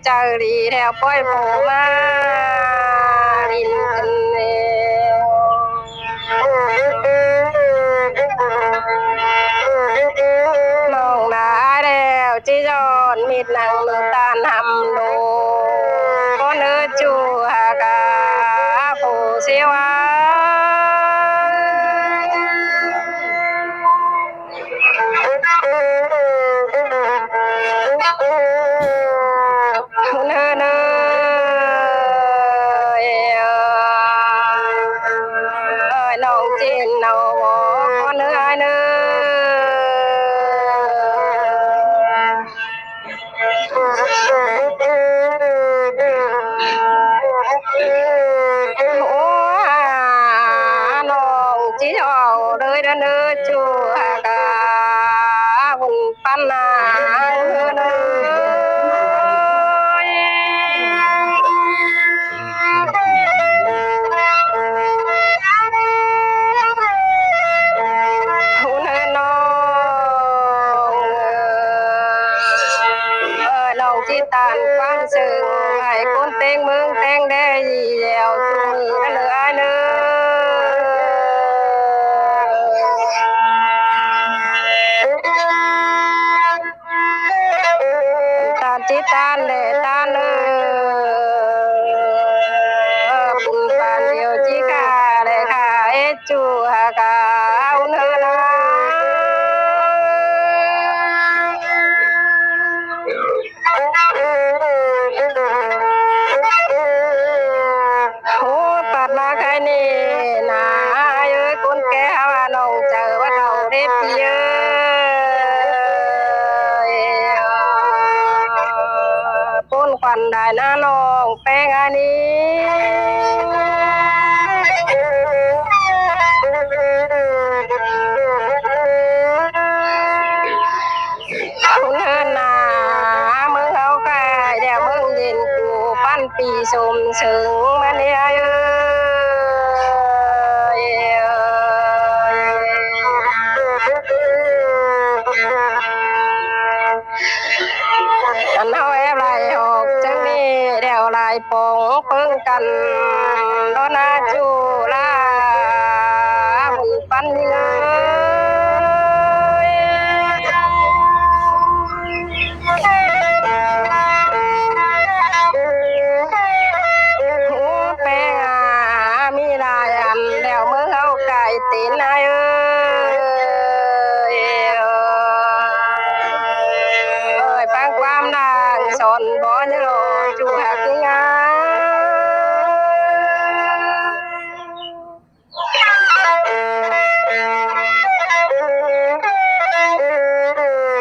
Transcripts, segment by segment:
เจ้าดีแถวปล่อยโผมาดินกันน้องดาแล้วจิย้อนมิดนังมือตานหำโลก็เนื้อจูหากาผู้เสียวาน้องจินเอาก็เนื้อเนื้อน้องจิเอาเลยเนื้อจูหากาบุญปันนาเนื้อจิตานฟังซึ่งให้คนเต็งเมืองเต็งได้แล้วจุมือเนื้อเนื้อตานจิตานแลตานเนื้อบุญปานเดียวจิกาแลค่ะเอจูหากาเนื้อนะปัดมาใครนี่นาเอ้ยคนแก่ว่าน้องเจอว่าเขาเรียบเยอะป้นควันได้นะน้องแป้งอันนี้คุณเฮินนามึงเอาใครเดี๋ยวมึงเย็นกูปั้นปีสมสึงมันเนี่ยอันเฮาแอบไหลออกจังนี้เดี๋ยวไหลปองเพิ่งกันโดนาจูลาบุญปันเงยหูแป้งมีลายอันเดี๋ยวมือเขาไก่ตีนายปังความดังสอนบ่เนี่ยรอจูหักงา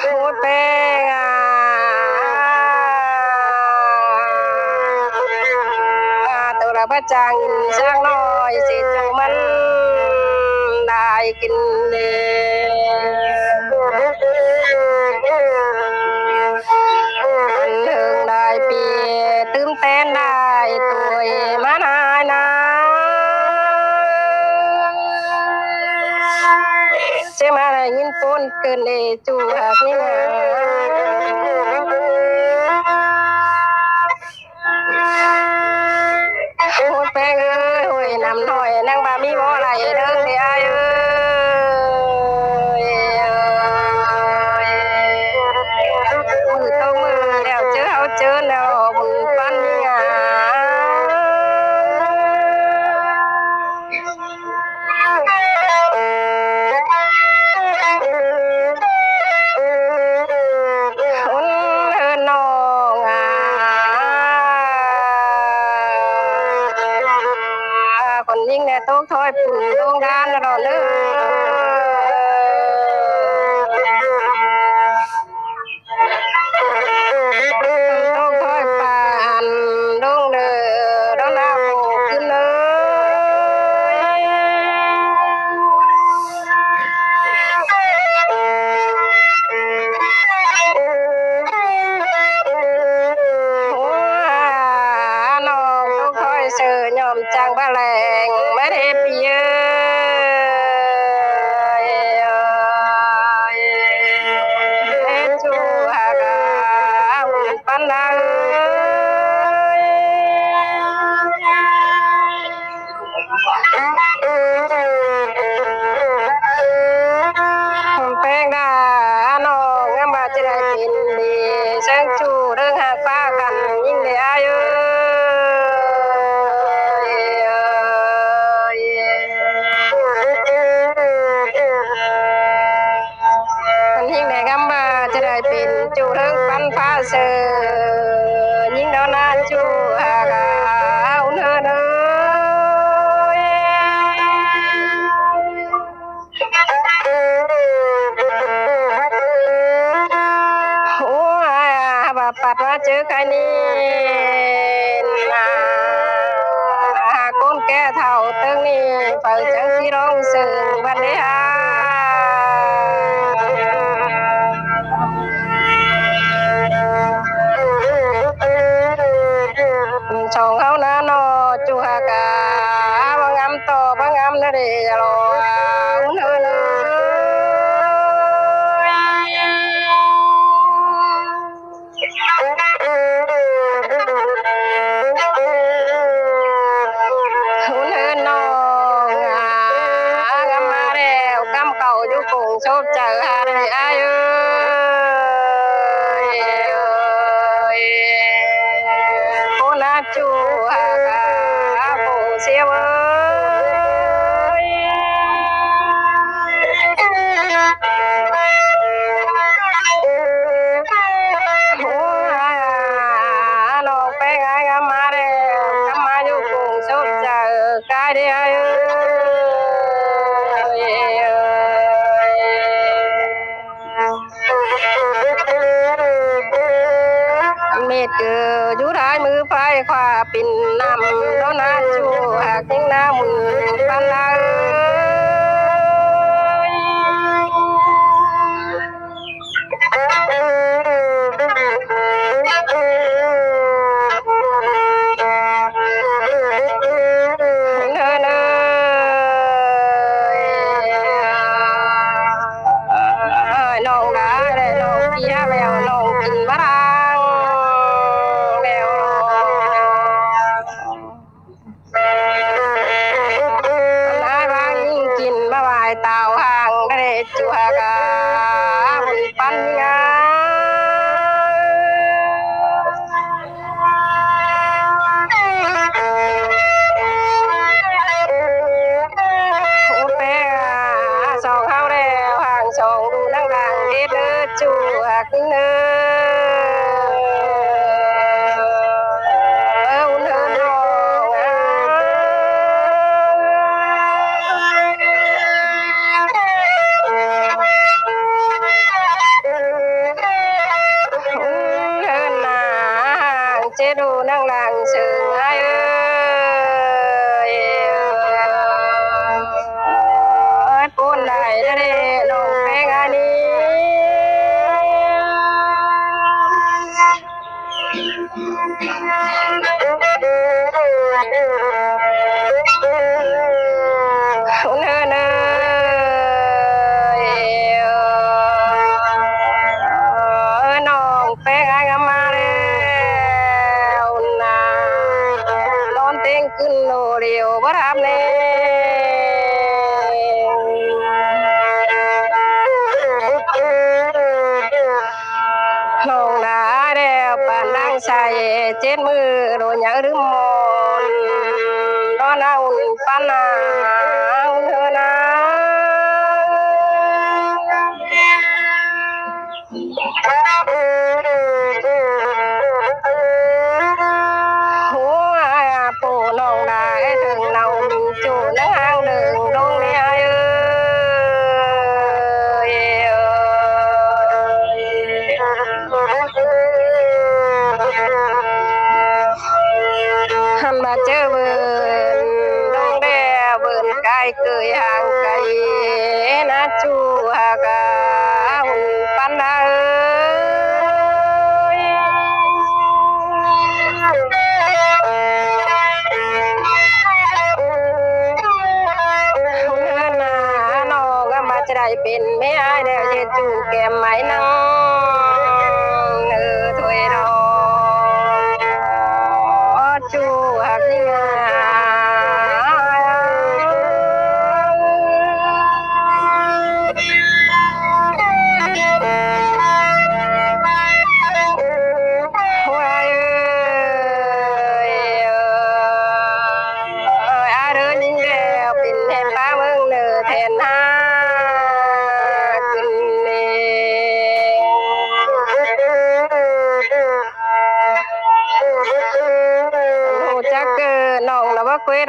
หูแป้งตัวละพระจังช่างน้อยสิจูมันได้กินได้ปีตึมเต้นได้ตัวมานายนาเชื่อมาได้ยินปนเกินเอจูหักนี่นะโอ้แป้งเอ้ยโอ้ยนำหน่อยนั่งบามีบ่ไหลเด้อเด้อเอ้ยมือต้องมือแล้วเจอเอาเจอแล้วบุญปันนี่งาคนน้องคนยิ่งเนี่ยโต๊ะถอยปุ่นโด่งด้านแล้วเด้อจังบะแรงไม่ได้เปียจูหากาปันดัง ได้เป็นดีเชิงชูเรื่องหากฟ้ากันยิ่งได้อายุมันยิ่งได้กำบาจะได้เป็นจูเรื่องปันฟ้าเสือยิ่งดาวนาจูหากาเอาเนื้อเนื้อปัดว่าเจอใครนี่นาคนแก่เท่าตึงนี่เปิดจังสีร้องสึงวันนี้ฮะชงเขาหน้าโนจูฮากาบางำโตบางำนาเดียโลอุ่นเฮนชอบเจออะไรอายุโคนาจูฮากาโบเสียวโอ้นอกไปไงก็มาเร็วก็มาอยู่กรุงชอบเจอกายเดียวเม็ดอยู่ท้ายมือไฟขวาปิ่นน้ำร้อนน้ำจูหากยิ่งน้ำมุนปันละน้องได้น้องพี่แล้วน้องกินบ้างแล้วนายบางยิ่งกินมาไหวเต่าห่างได้จูหากาบุญปัญญาสองเข้าแล้วห่างสองดูนั่งดังเด็ดจูหักเนื้ออุ่นเฮินน้องเฮินนาเจดูนั่งดังเสือปูนได้ได้ลงเพลงอันนี้อุ่นเฮินน้องเพลงอันก็มาแล้วนะนอนเต็งขึ้นโลเดียวบ่ทำเนี่ยน้องได้แล้วปานนั่งใส่เจ็ดมือโดนยังหรือมอนนอนเอาปันนาเธอนะหัวปูน้องได้ถึงเราจูนั่งห้างดึงลงเนี่ยหันมาเจอเบิร์นดงแดเบิร์นไกลเกยห่างไกลนะจูหากาหุ่นปันดาจะได้เป็นไม่อายแล้วจะจูแก้มไม้นังถวยรอจูหักยิ่ง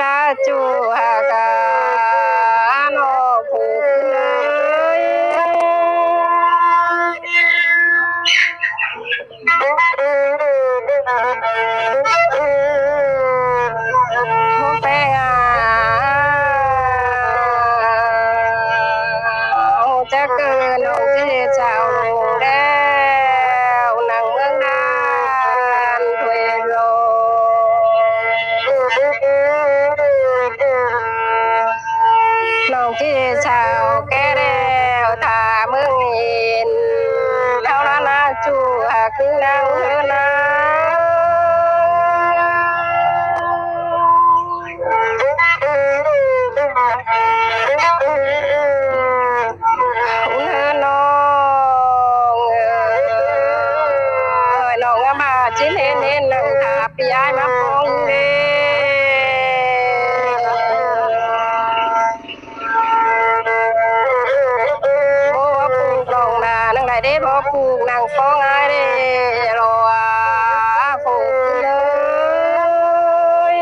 ราจูหากาโนผู้เลยแป้งจะเกินน้องที่เจ้าลงแล้วนั่งเมืองนานถวยโลน้องที่เจ้าแก่แล้วถ้าเมืองอินแล้วนะจูหาคือนางเธอนาจิเห็นนังขาปียายมาปองเด้บ่ว่าปลูกดอกนานังได้เด้บ่ปลูกนางฟองอายเด้รอปลูกเลย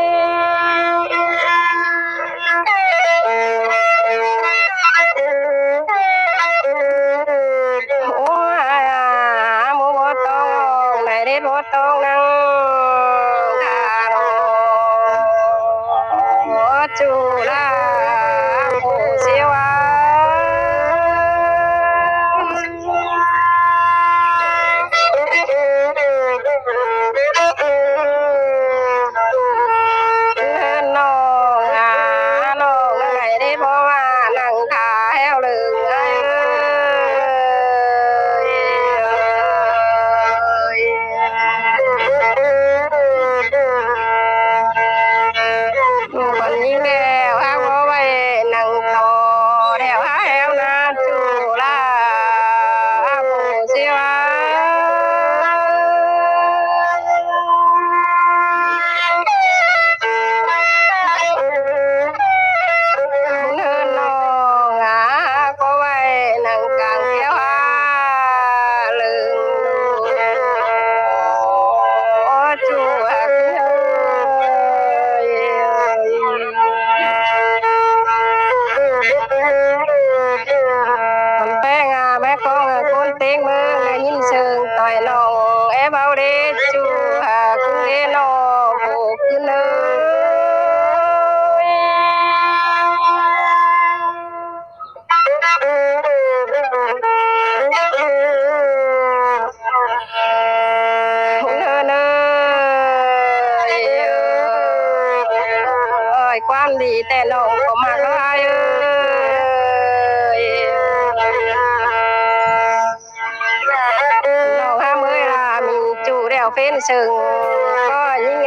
โอ้ยหมูบ่ต้องได้เด้บ่ต้องนังจูลาผู้เสียวาน้องไงได้เพราะว่านั่งขาแห้วลึงคนนี้แล้วฮะว่าไว้นั่งต่อแล้วฮะแหวนาจูลาผู้เสียวาน้องก็ไว้นั่งกลางแก้วฮะลึงจูฮะแป้งแม่ของคนเต็งเมืองยินเชิงต่อยน้องแอบเอาเดจูหาคือเดนอโบคือเลยความดีแต่น้องก็มากหลายน้องห้ามื้อล่ะมีจูแล้วเฟ้นซึ่งก็ยิ่ง